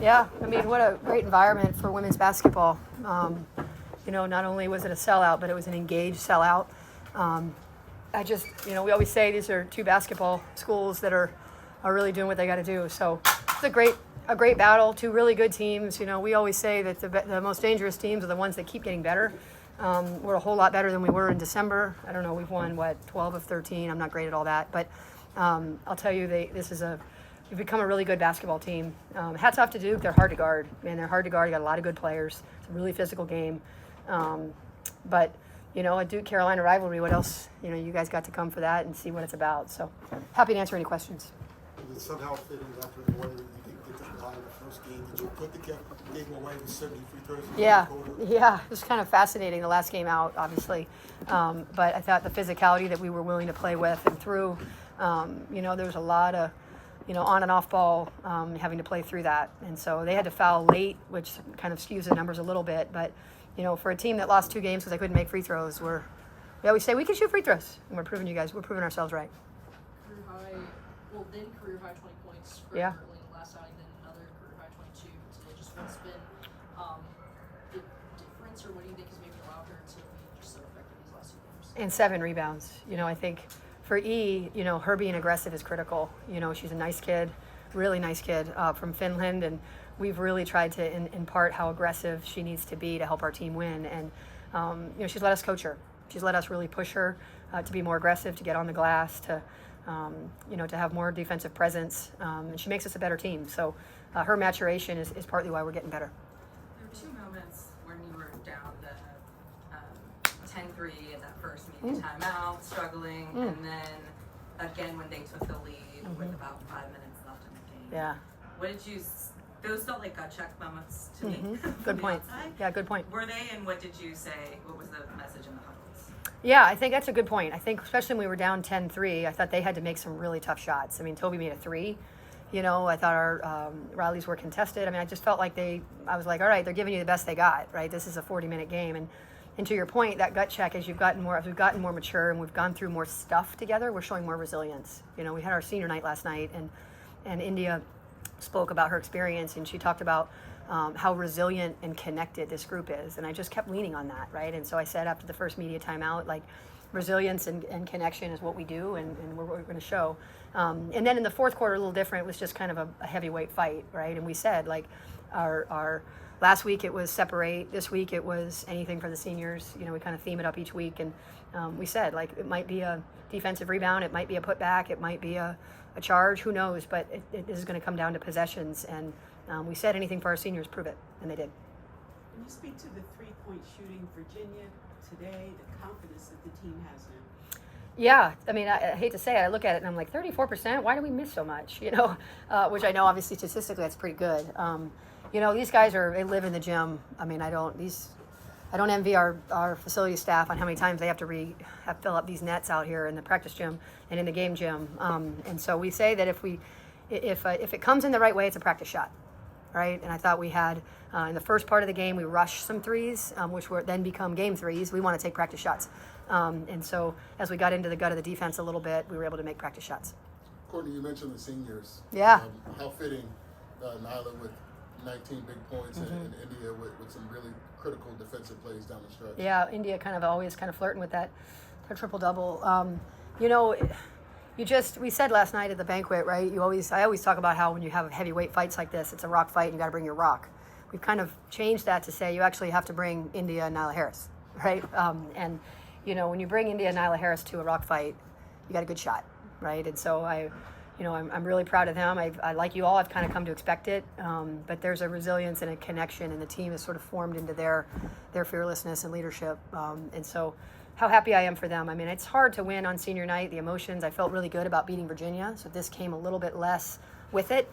Yeah, I mean, what a great environment for women's basketball. Not only was it a sellout, but it was an engaged sellout. Um, we always say these are two basketball schools that are really doing what they got to do. So it's a great battle, two really good teams. We always say that the most dangerous teams are the ones that keep getting better. We're a whole lot better than we were in December. I don't know, we've won, 12 of 13. I'm not great at all that. But I'll tell you, we've become a really good basketball team. Hats off to Duke. They're hard to guard. Man, they're hard to guard. You got a lot of good players. It's a really physical game. But a Duke-Carolina rivalry, what else? You guys got to come for that and see what it's about. So happy to answer any questions. Did it somehow fit in after the way that you didn't get to behind the first game? Did you put the game away with 70 free throws in the quarter? Yeah. It was kind of fascinating the last game out, obviously. But I thought the physicality that we were willing to play with and through, there was a lot of, on and off ball, having to play through that. And so they had to foul late, which kind of skews the numbers a little bit. But, for a team that lost 2 games because they couldn't make free throws, we always say we can shoot free throws. And we're proving ourselves right. Career high 20 points for Yeah. early in the last outing, then another career high 22 today. Just what's been the difference, or what do you think has maybe allowed her to be just so effective these last 2 games? And 7 rebounds. I think for E, her being aggressive is critical. She's a nice kid, really nice kid from Finland, and we've really tried to impart how aggressive she needs to be to help our team win. And she's let us coach her. She's let us really push her to be more aggressive, to get on the glass, to have more defensive presence, and she makes us a better team. So her maturation is partly why we're getting better. There were 2 moments when you were down the 10-3 at that first media timeout, struggling, and then again when they took the lead with about 5 minutes left in the game. Yeah. What did you? Those felt like gut check moments to me. Good point. Yeah, good point. Were they? And what did you say? What was the message in the huddles? Yeah, I think that's a good point. I think especially when we were down 10-3, I thought they had to make some really tough shots. I mean, Toby made a 3. I thought our rallies were contested. I mean, I just felt like I was like, all right, they're giving you the best they got, right? This is a 40-minute game. And to your point, that gut check, as we've gotten more mature and we've gone through more stuff together, we're showing more resilience. We had our senior night last night, and India spoke about her experience, and she talked about how resilient and connected this group is. And I just kept leaning on that, right? And so I said after the first media timeout, like, resilience and connection is what we do, and what we're going to show. And then in the fourth quarter, a little different. It was just kind of a heavyweight fight, right? And we said, like, our last week it was separate. This week it was anything for the seniors. We kind of theme it up each week. And we said, like, it might be a defensive rebound. It might be a putback. It might be a charge. Who knows? But it is going to come down to possessions. And we said anything for our seniors, prove it. And they did. Can you speak to the 3-point shooting Virginia today, the confidence that the team has now? Yeah, I mean, I hate to say it. I look at it and I'm like, 34%? Why do we miss so much? Which I know obviously statistically that's pretty good. These guys they live in the gym. I mean, I don't envy our facility staff on how many times they have to fill up these nets out here in the practice gym and in the game gym. And so we say that if it comes in the right way, it's a practice shot, right? And I thought we had in the first part of the game we rushed some threes, which were then become game threes. We want to take practice shots, and so as we got into the gut of the defense a little bit, we were able to make practice shots. Courtney, you mentioned the seniors. Yeah. How fitting Nyla with 19 big points and India with some really critical defensive plays down the stretch. Yeah, India always flirting with that triple-double. We said last night at the banquet, right? I always talk about how when you have heavyweight fights like this, it's a rock fight and you got to bring your rock. We've kind of changed that to say you actually have to bring India and Nyla Harris, right? When you bring India and Nyla Harris to a rock fight, you got a good shot, right? And so I'm really proud of them. I like you all, I've kind of come to expect it, but there's a resilience and a connection, and the team is sort of formed into their fearlessness and leadership, and so how happy I am for them. I mean, it's hard to win on senior night, the emotions. I felt really good about beating Virginia, so this came a little bit less with it,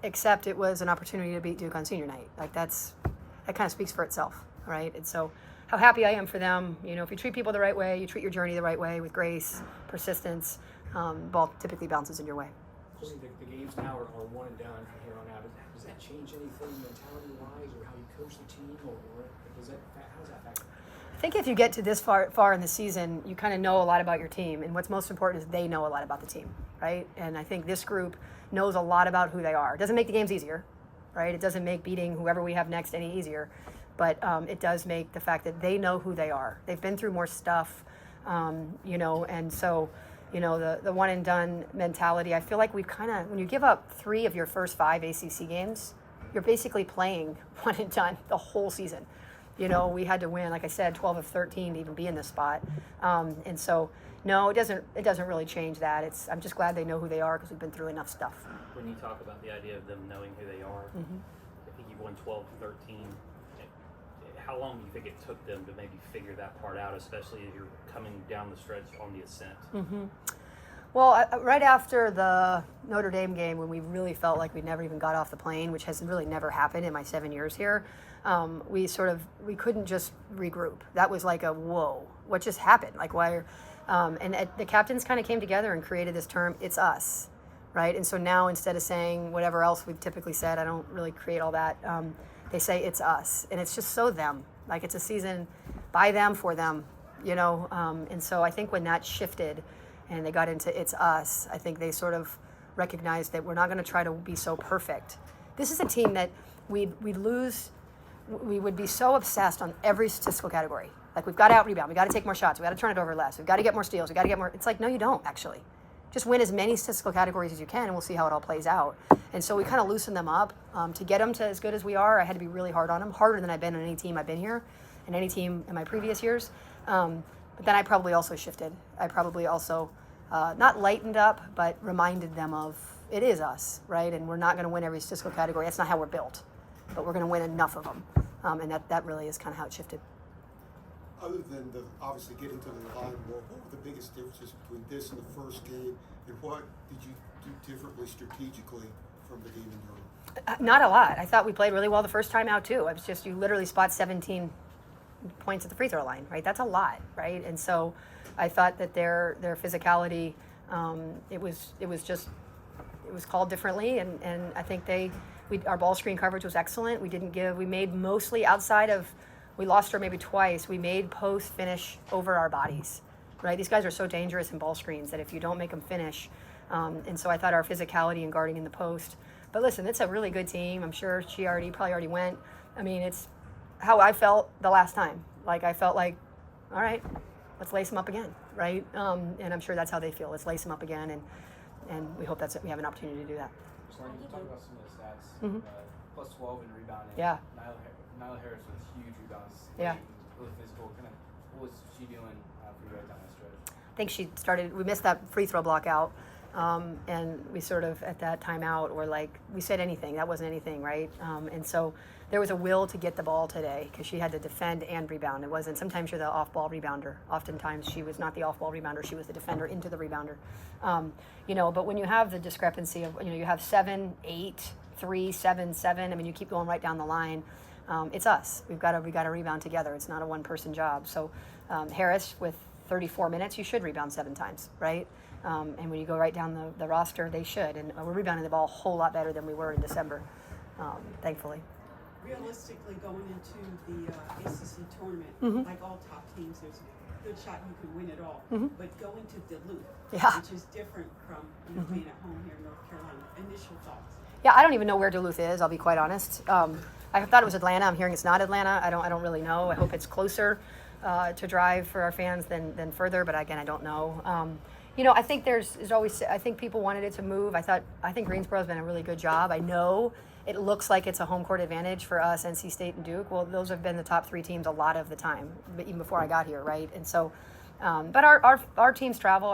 except it was an opportunity to beat Duke on senior night. Like, that kind of speaks for itself, right? And so how happy I am for them. If you treat people the right way, you treat your journey the right way with grace, persistence, ball typically bounces in your way. The games now are one and done from here on out. Does that change anything mentality-wise, or how you coach the team, or how does that factor? I think if you get to this far in the season, you kind of know a lot about your team, and what's most important is they know a lot about the team, right? And I think this group knows a lot about who they are. It doesn't make the games easier, right? It doesn't make beating whoever we have next any easier, but it does make the fact that they know who they are. They've been through more stuff, you know, and so, you know, the one and done mentality, I feel like we've kind of, when you give up 3 of your first 5 ACC games, you're basically playing one and done the whole season. You know, we had to win, like I said, 12 of 13 to even be in this spot. And so, no, it doesn't really change that. I'm just glad they know who they are because we've been through enough stuff. When you talk about the idea of them knowing who they are, I think you've won 12 to 13. How long do you think it took them to maybe figure that part out, especially as you're coming down the stretch on the ascent? Well, right after the Notre Dame game, when we really felt like we never even got off the plane, which has really never happened in my 7 years here, we couldn't just regroup. That was like a whoa, what just happened? Like why? The captains kind of came together and created this term, it's us, right? And so now instead of saying whatever else we've typically said, I don't really create all that. They say it's us, and it's just so them. Like it's a season by them, for them, you know? And so I think when that shifted and they got into it's us, I think they sort of recognized that we're not going to try to be so perfect. This is a team that we would be so obsessed on every statistical category. Like we've got to out-rebound, we've got to take more shots, we've got to turn it over less, we've got to get more steals, we've got to get more. It's like, no, you don't, actually. Just win as many statistical categories as you can, and we'll see how it all plays out. And so we kind of loosened them up. To get them to as good as we are, I had to be really hard on them, harder than I've been on any team I've been here, and any team in my previous years. But then I probably also shifted. I probably also not lightened up, but reminded them of it is us, right? And we're not going to win every statistical category. That's not how we're built, but we're going to win enough of them. And that really is kind of how it shifted. Other than obviously getting to the line more, what were the biggest differences between this and the first game, and what did you do differently strategically from the game in Durham? Not a lot. I thought we played really well the first time out too. It was just you literally spot 17 points at the free throw line, right? That's a lot, right? And so I thought that their physicality, it was called differently, and I think our ball screen coverage was excellent. We made mostly outside of. We lost her maybe twice. We made post finish over our bodies, right? These guys are so dangerous in ball screens that if you don't make them finish, and so I thought our physicality and guarding in the post. But listen, it's a really good team. I'm sure she probably already went. I mean, it's how I felt the last time. Like I felt like, all right, let's lace them up again, right? And I'm sure that's how they feel. Let's lace them up again, and we hope we have an opportunity to do that. So when you talk about some of the stats, plus 12 in rebounding. Yeah. Nyla Harris was huge rebounds. Yeah. Really physical. What was she doing for you right down that stretch? I think we missed that free throw block out, and we sort of at that timeout were like, we said anything, that wasn't anything, right? And so there was a will to get the ball today because she had to defend and rebound. It wasn't, sometimes you're the off-ball rebounder. Oftentimes she was not the off-ball rebounder, she was the defender into the rebounder. But when you have the discrepancy of, you have 7, 8, 3, 7, 7, I mean, you keep going right down the line. It's us. We've got to rebound together. It's not a one-person job. So Harris, with 34 minutes, you should rebound 7 times, right? And when you go right down the roster, they should. And we're rebounding the ball a whole lot better than we were in December, thankfully. Realistically, going into the ACC tournament, like all top teams, there's a good shot you can win it all. But going to Duluth, which is different from being at home here in North Carolina. Initial thoughts? Yeah, I don't even know where Duluth is, I'll be quite honest. I thought it was Atlanta. I'm hearing it's not Atlanta. I don't really know. I hope it's closer to drive for our fans than further, but again, I don't know. I think there's always, I think people wanted it to move. I think Greensboro's been a really good job. I know it looks like it's a home court advantage for us, NC State and Duke. Well, those have been the top 3 teams a lot of the time, even before I got here, right? And so, but our teams travel.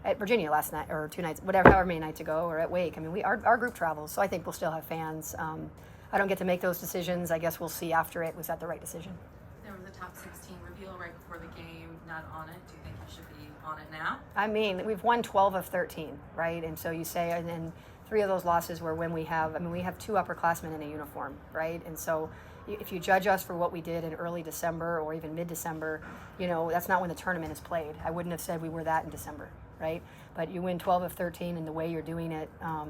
At Virginia last night, or 2 nights, however many nights ago, or at Wake. I mean, our group travels, so I think we'll still have fans. I don't get to make those decisions. I guess we'll see after it. Was that the right decision? There was a top 16 reveal right before the game, not on it. Do you think you should be on it now? I mean, we've won 12 of 13, right? And so you say, and then 3 of those losses were when we have 2 upperclassmen in a uniform, right? And so if you judge us for what we did in early December or even mid-December, that's not when the tournament is played. I wouldn't have said we were that in December, right? But you win 12 of 13, and the way you're doing it, I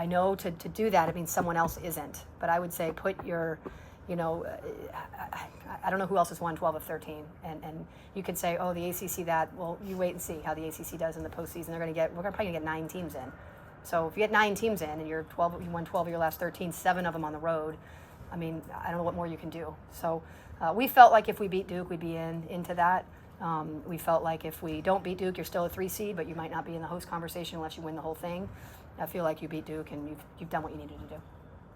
know to do that, it means someone else isn't. But I would say put your, I don't know who else has won 12 of 13. And you could say, oh, the ACC that. Well, you wait and see how the ACC does in the postseason. We're probably going to get 9 teams in, So if you get 9 teams in and you won 12 of your last 13, 7 of them on the road, I mean, I don't know what more you can do. So we felt like if we beat Duke, we'd be into that. We felt like if we don't beat Duke, you're still a 3 seed, but you might not be in the host conversation unless you win the whole thing. I feel like you beat Duke and you've done what you needed to do.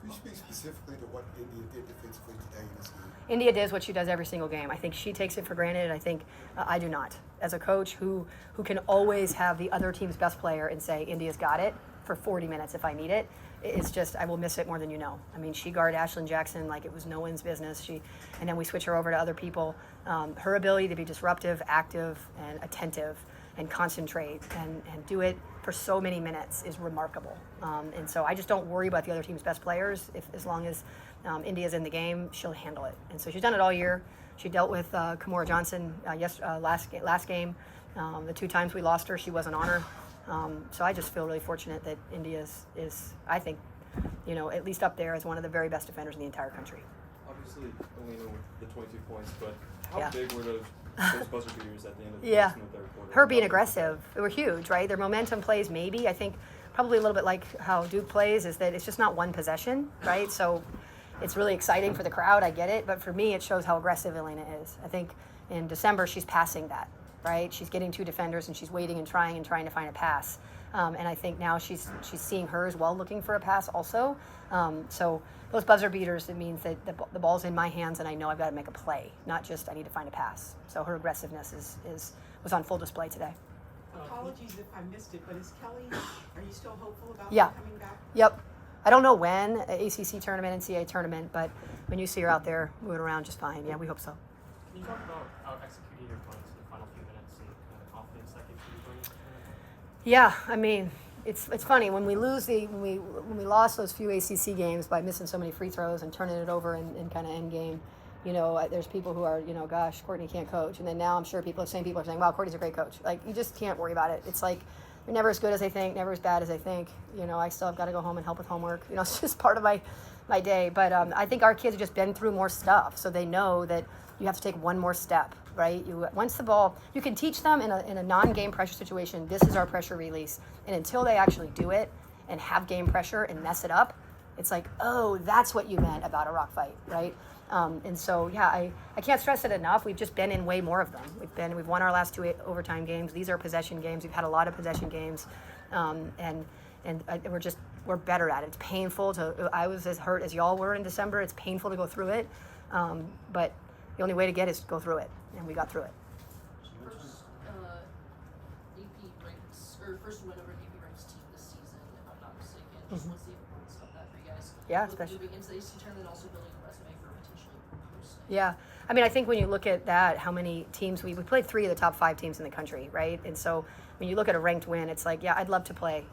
Could you speak specifically to what India did defensively today in this game? India does what she does every single game. I think she takes it for granted. I think I do not. As a coach who can always have the other team's best player and say, India's got it for 40 minutes if I need it, it's just, I will miss it more than you know. I mean, she guarded Ashlyn Jackson like it was no one's business. And then we switch her over to other people. Her ability to be disruptive, active, and attentive and concentrate and do it for so many minutes is remarkable. And so I just don't worry about the other team's best players. As long as India's in the game, she'll handle it. And so she's done it all year. She dealt with Kimora Johnson last game. The 2 times we lost her, she wasn't on her. So I just feel really fortunate that India is, I think, at least up there as one of the very best defenders in the entire country. Obviously, Alina with the 22 points, but how Yeah. big were those buzzer beaters at the end of the Yeah. first and the third quarter? Her being aggressive, they were huge, right? Their momentum plays, maybe. I think probably a little bit like how Duke plays is that it's just not one possession, right? So it's really exciting for the crowd, I get it, but for me, it shows how aggressive Elena is. I think in December, she's passing that, right? She's getting 2 defenders and she's waiting and trying to find a pass. And I think now she's seeing hers while looking for a pass also. So those buzzer beaters, it means that the ball's in my hands and I know I've got to make a play, not just I need to find a pass. So her aggressiveness was on full display today. Apologies if I missed it, but is Kelly, are you still hopeful about Yeah. her coming back? Yep. I don't know when, ACC tournament, NCAA tournament, but when you see her out there moving around just fine, yeah, we hope so. Can you talk about out executing your plans in the final few minutes and the confidence that gives you going into the Yeah, I mean, it's funny when we when we lost those few ACC games by missing so many free throws and turning it over in kind of end game. There's people who are, gosh, Courtney can't coach, and then now I'm sure people are saying, wow, Courtney's a great coach. Like you just can't worry about it. It's like you're never as good as I think, never as bad as I think. I still have got to go home and help with homework. It's just part of my day. But I think our kids have just been through more stuff, so they know that you have to take one more step, right? Once the ball, you can teach them in a non-game pressure situation, this is our pressure release. And until they actually do it and have game pressure and mess it up, it's like, oh, that's what you meant about a rock fight, right? And so, yeah, I can't stress it enough. We've just been in way more of them. We've won our last 2 overtime games. These are possession games. We've had a lot of possession games, and we're better at it. It's painful I was as hurt as y'all were in December. It's painful to go through it, but the only way to get it is to go through it, and we got through it. First AP ranks, or first win over an AP ranks team this season, if I'm not mistaken. Just what's the importance of that for you guys? Yeah, Both especially. moving into the AC tournament, also building a resume for potentially hosting. Yeah. I mean, I think when you look at that, how many teams we played 3 of the top 5 teams in the country, right? And so when you look at a ranked win, it's like, yeah, I'd love to play,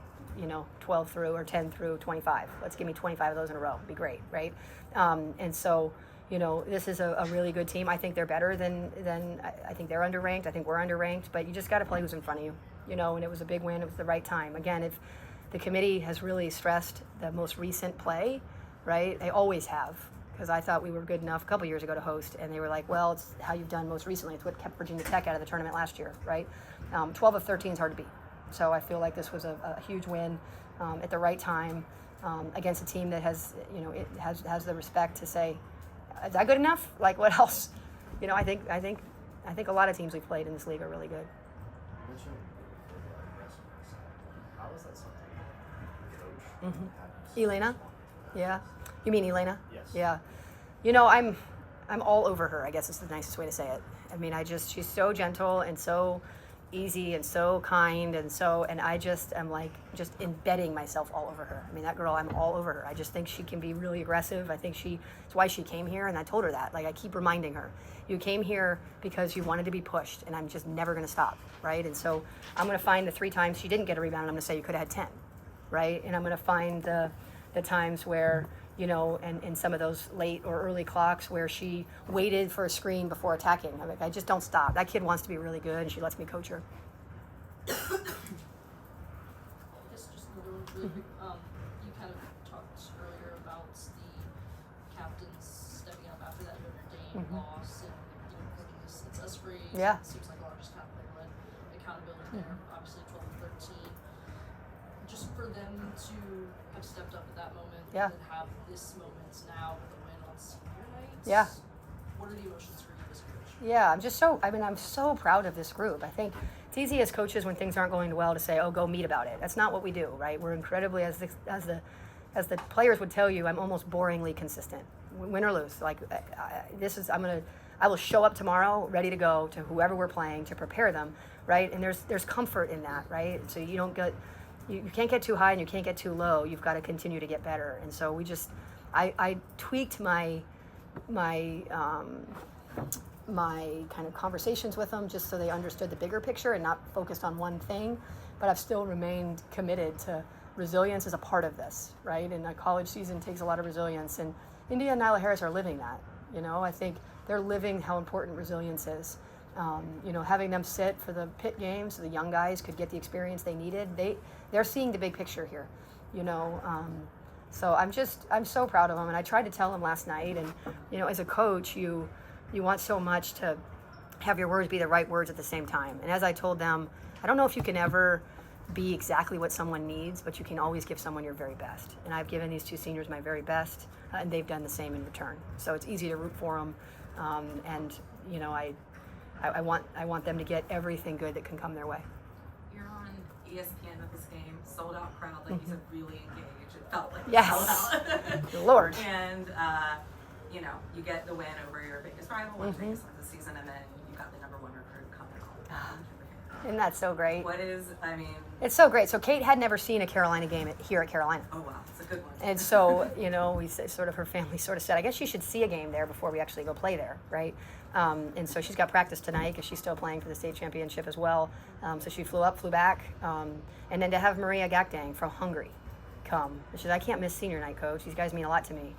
12 through or 10 through 25. Let's give me 25 of those in a row. It'd be great, right? And so, this is a really good team. I think they're better than I think they're underranked. I think we're underranked, but you just got to play who's in front of you, and it was a big win. It was the right time. Again, if the committee has really stressed the most recent play, right? They always have. Because I thought we were good enough a couple years ago to host, and they were like, well, it's how you've done most recently. It's what kept Virginia Tech out of the tournament last year, right? 12 of 13 is hard to beat. So I feel like this was a huge win at the right time against a team that has, it has the respect to say, is that good enough? Like, what else? I think a lot of teams we've played in this league are really good. You mentioned the aggressiveness. How is that something you coach? Elena? Yeah. You mean Elena? Yes. Yeah. I'm all over her, I guess is the nicest way to say it. I mean, she's so gentle and so easy and so kind and I just am like just embedding myself all over her. I mean, that girl, I'm all over her. I just think she can be really aggressive. I think it's why she came here, and I told her that. Like, I keep reminding her, you came here because you wanted to be pushed, and I'm just never going to stop, right? And so I'm going to find the 3 times she didn't get a rebound, and I'm going to say you could have had 10, right? And I'm going to find the times where, and some of those late or early clocks where she waited for a screen before attacking. I'm like, I just don't stop. That kid wants to be really good, and she lets me coach her. I guess just another one really quick. You kind of talked earlier about the captains stepping up after that Notre Dame loss, and it's us free. Yeah. It seems like a lot of just kind of like accountability there. Obviously, 12 and 13. Just for them to have stepped up at that moment Yeah. and have this moment now with a win on senior night. Yeah. What are the emotions for you as a coach? Yeah, I'm so proud of this group. I think it's easy as coaches when things aren't going well to say, oh, go meet about it. That's not what we do, right? We're incredibly, as the players would tell you, I'm almost boringly consistent, win or lose. Like I will show up tomorrow ready to go to whoever we're playing to prepare them, right? And there's comfort in that, right? So you don't get, you can't get too high and you can't get too low. You've got to continue to get better. And so I tweaked my kind of conversations with them just so they understood the bigger picture and not focused on one thing. But I've still remained committed to resilience as a part of this, right? And a college season takes a lot of resilience, and India and Nyla Harris are living that. I think they're living how important resilience is. Having them sit for the pit games so the young guys could get the experience they needed. They're seeing the big picture here, So I'm so proud of them, and I tried to tell them last night. And as a coach, you want so much to have your words be the right words at the same time. And as I told them, I don't know if you can ever be exactly what someone needs, but you can always give someone your very best. And I've given these two seniors my very best, and they've done the same in return. So it's easy to root for them, and I want them to get everything good that can come their way. You're on ESPN with this game, sold out crowd, like you said, really engaged. It felt like Yes. sold out. Lord. And you get the win over your biggest rival, one of the biggest wins of the season, and then you got the number one recruit coming home. Isn't that so great? It's so great. So Kate had never seen a Carolina game here at Carolina. Oh wow, it's a good one. And so, we sort of, her family sort of said, I guess she should see a game there before we actually go play there, right? And so she's got practice tonight because she's still playing for the state championship as well. So she flew up, flew back. And then to have Maria Gakdang from Hungary come. She said, I can't miss senior night, coach. These guys mean a lot to me.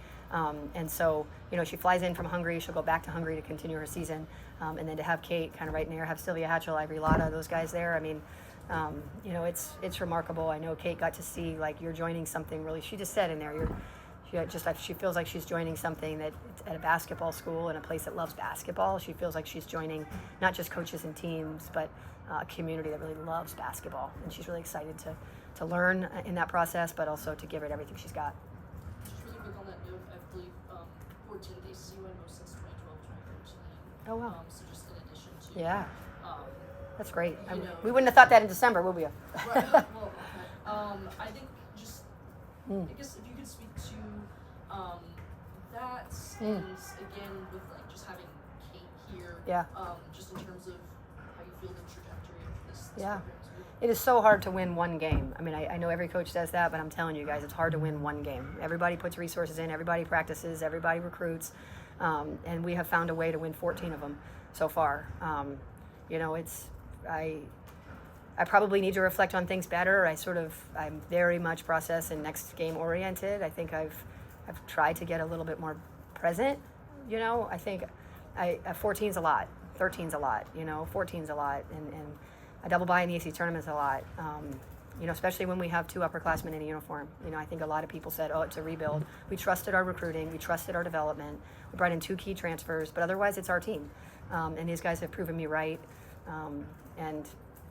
And so, she flies in from Hungary. She'll go back to Hungary to continue her season. And then to have Kate kind of right in there, have Sylvia Hatchell, Ivory Lotta, those guys there. I mean, it's remarkable. I know Kate got to see, like, you're joining something really, she just said in there, she feels like she's joining something that at a basketball school in a place that loves basketball. She feels like she's joining not just coaches and teams, but a community that really loves basketball. And she's really excited to learn in that process, but also to give it everything she's got. Just really quick on that note, I believe 14 days you went since 2012, 2013. Oh, wow. So just in addition to Yeah. That's great. You We wouldn't have thought that in December, would we? Right, well, okay. I think just, I guess if you could speak to that, and again with like just having Kate here, Yeah. just in terms of how you feel the trajectory of this Yeah. program too. It is so hard to win one game. I mean, I know every coach says that, but I'm telling you guys, it's hard to win one game. Everybody puts resources in, everybody practices, everybody recruits, and we have found a way to win 14 of them so far. I probably need to reflect on things better. I'm very much process and next game oriented. I think I've tried to get a little bit more present. I think 14's a lot, 13's a lot, 14's a lot, and a double bye in the AC tournament's a lot. Especially when we have two upperclassmen in a uniform. I think a lot of people said, oh, it's a rebuild. We trusted our recruiting, we trusted our development. We brought in 2 key transfers, but otherwise it's our team. And these guys have proven me right. And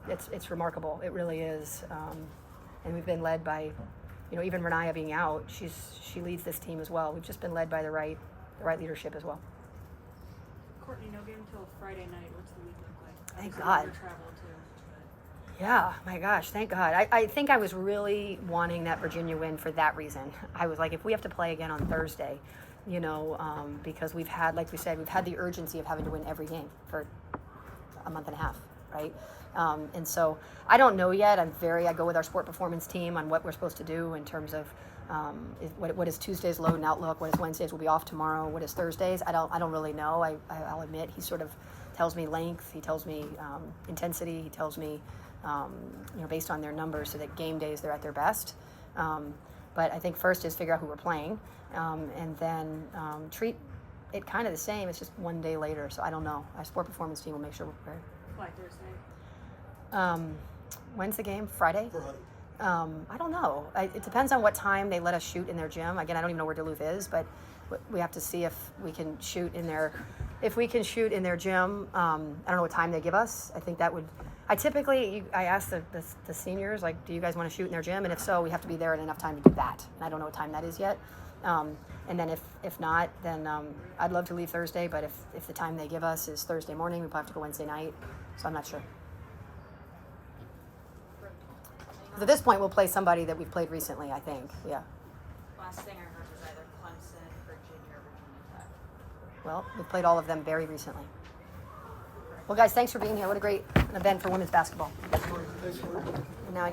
it's remarkable. It really is. And we've been led by, even Renaya being out, she leads this team as well. We've just been led by the right leadership as well. Courtney, no game until Friday night. What's the week look like? Thank Obviously, God. you're travel too, Yeah, my gosh, thank God. I think I was really wanting that Virginia win for that reason. I was like, if we have to play again on Thursday, because we've had, like we said, we've had the urgency of having to win every game for a month and a half, right? And so I don't know yet. I go with our sport performance team on what we're supposed to do in terms of what is Tuesday's load and outlook, what is Wednesday's, we'll be off tomorrow, what is Thursday's. I don't really know. I'll admit he sort of tells me length, he tells me intensity, he tells me based on their numbers so that game days they're at their best. But I think first is figure out who we're playing, and then treat it kind of the same. It's just one day later, so I don't know. Our sport performance team will make sure we're prepared. Fly Thursday. When's the game? Friday? Friday. I don't know. It depends on what time they let us shoot in their gym. Again, I don't even know where Duluth is, but we have to see if we can shoot in their. If we can shoot in their gym, I don't know what time they give us. I I typically, I ask the seniors, like, do you guys want to shoot in their gym? And if so, we have to be there at enough time to do that. And I don't know what time that is yet. And then if not, then I'd love to leave Thursday, but if the time they give us is Thursday morning, we probably have to go Wednesday night. So I'm not sure. 'Cause at this point, we'll play somebody that we've played recently, I think. Yeah. Last thing I heard was either Clemson, Virginia, or Virginia Tech. Well, we've played all of them very recently. Well, guys, thanks for being here. What a great event for women's basketball. Thanks, Courtney. And now I